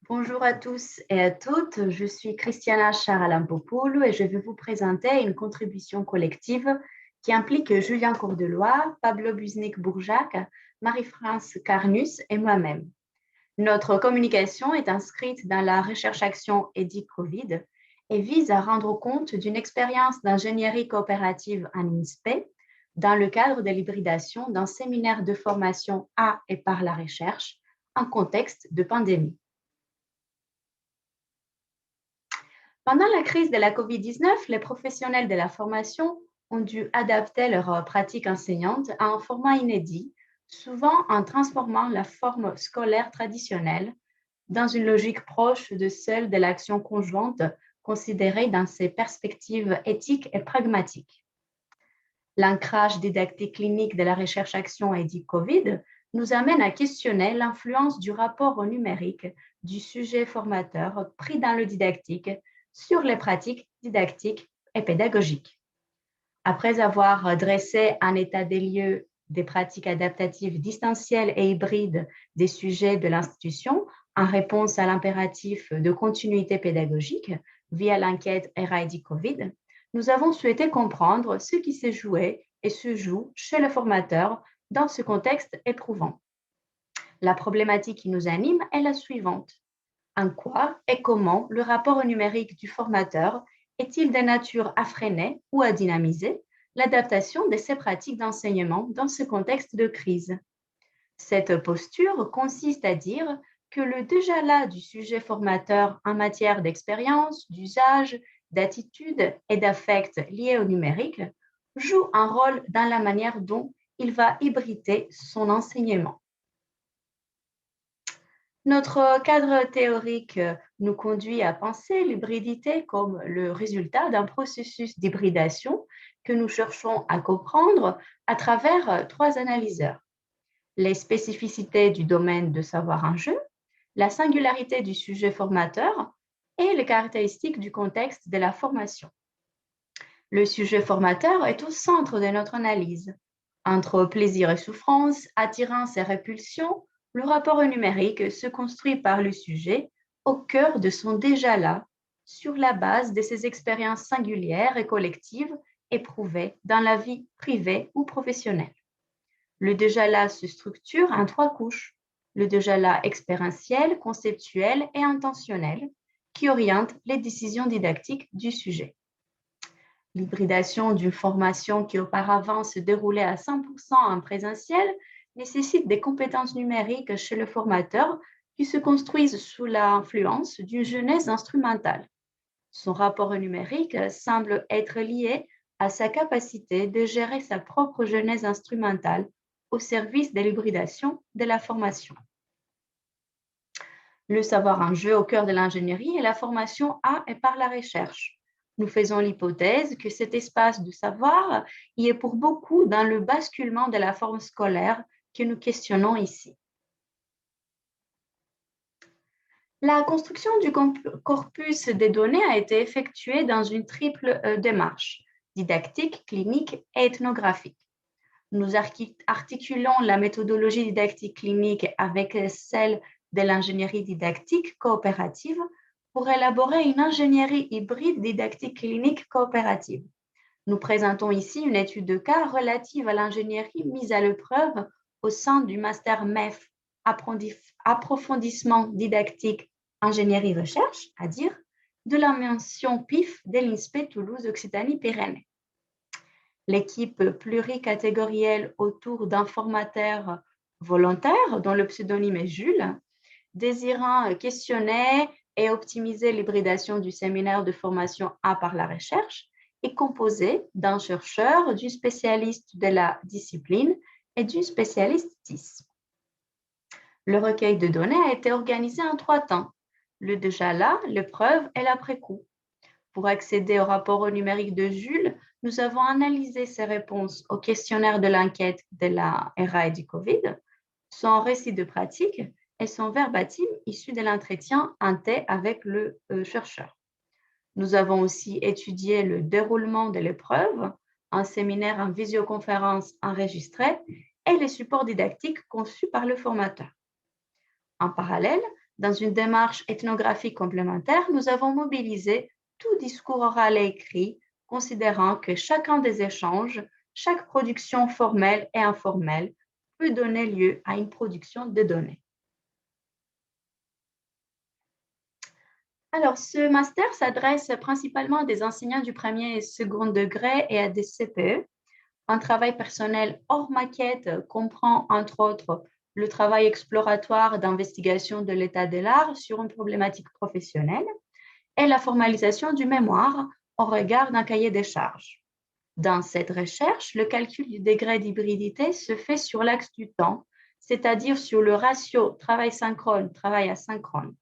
Bonjour à tous et à toutes, je suis Christiana Charalampopoulos et je vais vous présenter une contribution collective qui implique Julien Courdelois, Pablo Buznik-Bourjac, Marie-France Carnus et moi-même. Notre communication est inscrite dans la recherche-action EDIC Covid et vise à rendre compte d'une expérience d'ingénierie coopérative en INSPE dans le cadre de l'hybridation d'un séminaire de formation à et par la recherche en contexte de pandémie. Pendant la crise de la COVID-19, les professionnels de la formation ont dû adapter leur pratique enseignante à un format inédit, souvent en transformant la forme scolaire traditionnelle dans une logique proche de celle de l'action conjointe considérée dans ses perspectives éthiques et pragmatiques. L'ancrage didactique clinique de la recherche-action et du COVID nous amène à questionner l'influence du rapport au numérique du sujet formateur pris dans le didactique sur les pratiques didactiques et pédagogiques. Après avoir dressé un état des lieux des pratiques adaptatives distancielles et hybrides des sujets de l'institution en réponse à l'impératif de continuité pédagogique via l'enquête RID COVID, nous avons souhaité comprendre ce qui s'est joué et se joue chez le formateur dans ce contexte éprouvant. La problématique qui nous anime est la suivante. En quoi et comment le rapport au numérique du formateur est-il de nature à freiner ou à dynamiser l'adaptation de ces pratiques d'enseignement dans ce contexte de crise? Cette posture consiste à dire que le déjà là du sujet formateur en matière d'expérience, d'usage, d'attitude et d'affect liés au numérique joue un rôle dans la manière dont il va hybrider son enseignement. Notre cadre théorique nous conduit à penser l'hybridité comme le résultat d'un processus d'hybridation que nous cherchons à comprendre à travers trois analyseurs. Les spécificités du domaine de savoir en jeu, la singularité du sujet formateur et les caractéristiques du contexte de la formation. Le sujet formateur est au centre de notre analyse. Entre plaisir et souffrance, attirance et répulsion, le rapport au numérique se construit par le sujet au cœur de son déjà là, sur la base de ses expériences singulières et collectives éprouvées dans la vie privée ou professionnelle. Le déjà là se structure en trois couches. Le déjà là expérientiel, conceptuel et intentionnel, qui oriente les décisions didactiques du sujet. L'hybridation d'une formation qui auparavant se déroulait à 100% en présentiel nécessite des compétences numériques chez le formateur qui se construisent sous l'influence d'une jeunesse instrumentale. Son rapport au numérique semble être lié à sa capacité de gérer sa propre jeunesse instrumentale au service de l'hybridation de la formation. Le savoir en jeu au cœur de l'ingénierie est la formation à et par la recherche. Nous faisons l'hypothèse que cet espace de savoir y est pour beaucoup dans le basculement de la forme scolaire que nous questionnons ici. La construction du corpus des données a été effectuée dans une triple démarche, didactique, clinique et ethnographique. Nous articulons la méthodologie didactique clinique avec celle de l'ingénierie didactique coopérative pour élaborer une ingénierie hybride didactique clinique coopérative. Nous présentons ici une étude de cas relative à l'ingénierie mise à l'épreuve au sein du master MEF approfondissement didactique ingénierie recherche, à dire de la mention PIF de l'INSPE Toulouse Occitanie-Pyrénées. L'équipe pluricatégorielle autour d'un formateur volontaire, dont le pseudonyme est Jules, désirant questionner et optimiser l'hybridation du séminaire de formation A par la recherche, est composée d'un chercheur, du spécialiste de la discipline et du spécialiste TIS. Le recueil de données a été organisé en trois temps, le déjà là, l'épreuve et l'après-coup. Pour accéder au rapport numérique de Jules, nous avons analysé ses réponses au questionnaire de l'enquête de la RA et du COVID, son récit de pratique et son verbatim issu de l'entretien inté avec le chercheur. Nous avons aussi étudié le déroulement de l'épreuve, un séminaire en visioconférence enregistré et les supports didactiques conçus par le formateur. En parallèle, dans une démarche ethnographique complémentaire, nous avons mobilisé tout discours oral et écrit, considérant que chacun des échanges, chaque production formelle et informelle peut donner lieu à une production de données. Alors, ce master s'adresse principalement à des enseignants du premier et second degré et à des CPE. Un travail personnel hors maquette comprend, entre autres, le travail exploratoire d'investigation de l'état de l'art sur une problématique professionnelle et la formalisation du mémoire au regard d'un cahier des charges. Dans cette recherche, le calcul du degré d'hybridité se fait sur l'axe du temps, c'est-à-dire sur le ratio travail synchrone, travail asynchrone.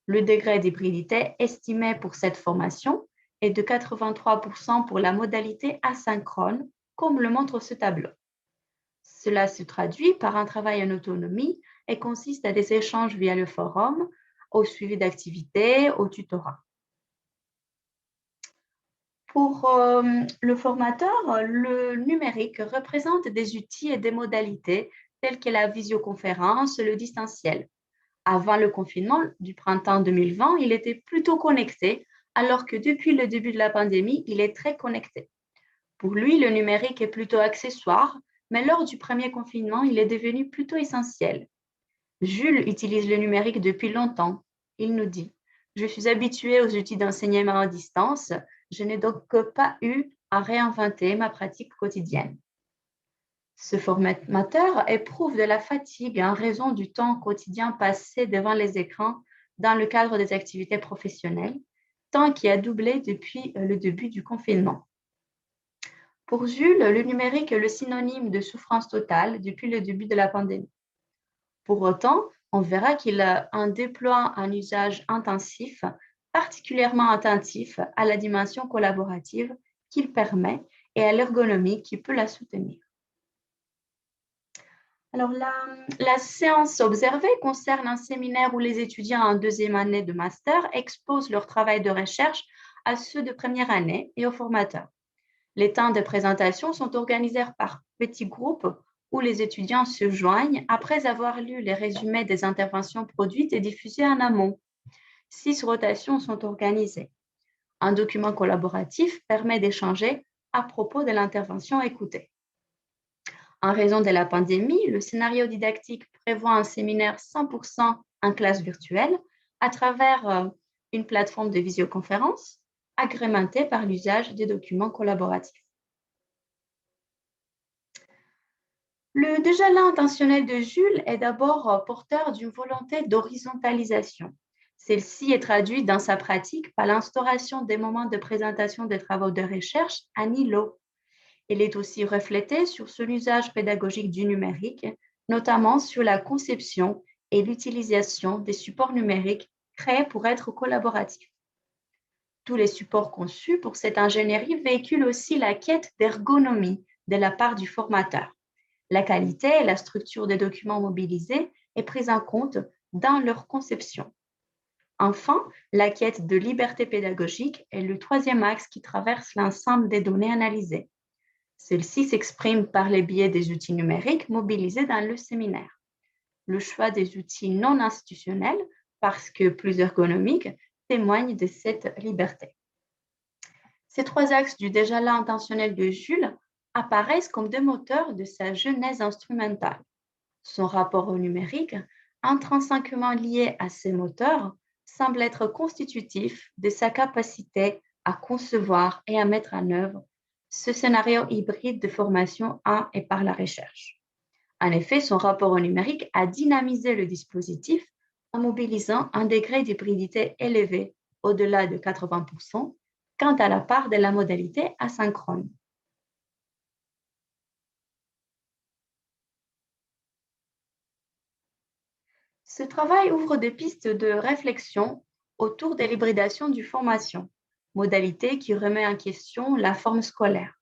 Le degré d'hybridité estimé pour cette formation est de 83% pour la modalité asynchrone, comme le montre ce tableau. Cela se traduit par un travail en autonomie et consiste à des échanges via le forum, au suivi d'activités, au tutorat. Pour le formateur, le numérique représente des outils et des modalités telles que la visioconférence, le distanciel. Avant le confinement du printemps 2020, il était plutôt connecté, alors que depuis le début de la pandémie, il est très connecté. Pour lui, le numérique est plutôt accessoire, mais lors du premier confinement, il est devenu plutôt essentiel. Jules utilise le numérique depuis longtemps. Il nous dit: je suis habitué aux outils d'enseignement à distance, je n'ai donc pas eu à réinventer ma pratique quotidienne. Ce formateur éprouve de la fatigue en raison du temps quotidien passé devant les écrans dans le cadre des activités professionnelles, temps qui a doublé depuis le début du confinement. Pour Jules, le numérique est le synonyme de souffrance totale depuis le début de la pandémie. Pour autant, on verra qu'il en déploie un usage intensif, particulièrement attentif à la dimension collaborative qu'il permet et à l'ergonomie qui peut la soutenir. Alors, la séance observée concerne un séminaire où les étudiants en deuxième année de master exposent leur travail de recherche à ceux de première année et aux formateurs. Les temps de présentation sont organisés par petits groupes où les étudiants se joignent après avoir lu les résumés des interventions produites et diffusées en amont. 6 rotations sont organisées. Un document collaboratif permet d'échanger à propos de l'intervention écoutée. En raison de la pandémie, le scénario didactique prévoit un séminaire 100% en classe virtuelle à travers une plateforme de visioconférence agrémentée par l'usage des documents collaboratifs. Le déjà là intentionnel de Jules est d'abord porteur d'une volonté d'horizontalisation. Celle-ci est traduite dans sa pratique par l'instauration des moments de présentation des travaux de recherche à Nilo. Elle est aussi reflétée sur son usage pédagogique du numérique, notamment sur la conception et l'utilisation des supports numériques créés pour être collaboratifs. Tous les supports conçus pour cette ingénierie véhiculent aussi la quête d'ergonomie de la part du formateur. La qualité et la structure des documents mobilisés est prise en compte dans leur conception. Enfin, la quête de liberté pédagogique est le troisième axe qui traverse l'ensemble des données analysées. Celle-ci s'exprime par les biais des outils numériques mobilisés dans le séminaire. Le choix des outils non institutionnels, parce que plus ergonomiques, témoigne de cette liberté. Ces 3 axes du déjà là intentionnel de Jules apparaissent comme des moteurs de sa genèse instrumentale. Son rapport au numérique, intrinsèquement lié à ces moteurs, semble être constitutif de sa capacité à concevoir et à mettre en œuvre ce scénario hybride de formation à et par la recherche. En effet, son rapport au numérique a dynamisé le dispositif en mobilisant un degré d'hybridité élevé, au-delà de 80%, quant à la part de la modalité asynchrone. Ce travail ouvre des pistes de réflexion autour de l'hybridation du formation, modalité qui remet en question la forme scolaire.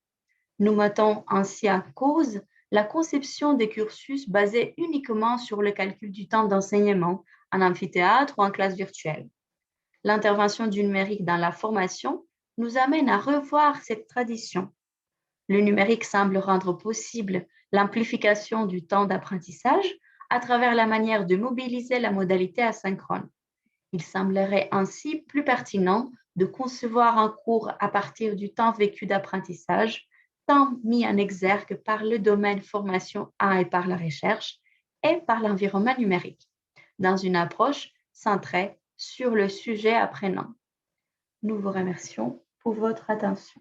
Nous mettons ainsi en cause la conception des cursus basés uniquement sur le calcul du temps d'enseignement en amphithéâtre ou en classe virtuelle. L'intervention du numérique dans la formation nous amène à revoir cette tradition. Le numérique semble rendre possible l'amplification du temps d'apprentissage à travers la manière de mobiliser la modalité asynchrone. Il semblerait ainsi plus pertinent de concevoir un cours à partir du temps vécu d'apprentissage, tant mis en exergue par le domaine formation 1 et par la recherche, et par l'environnement numérique, dans une approche centrée sur le sujet apprenant. Nous vous remercions pour votre attention.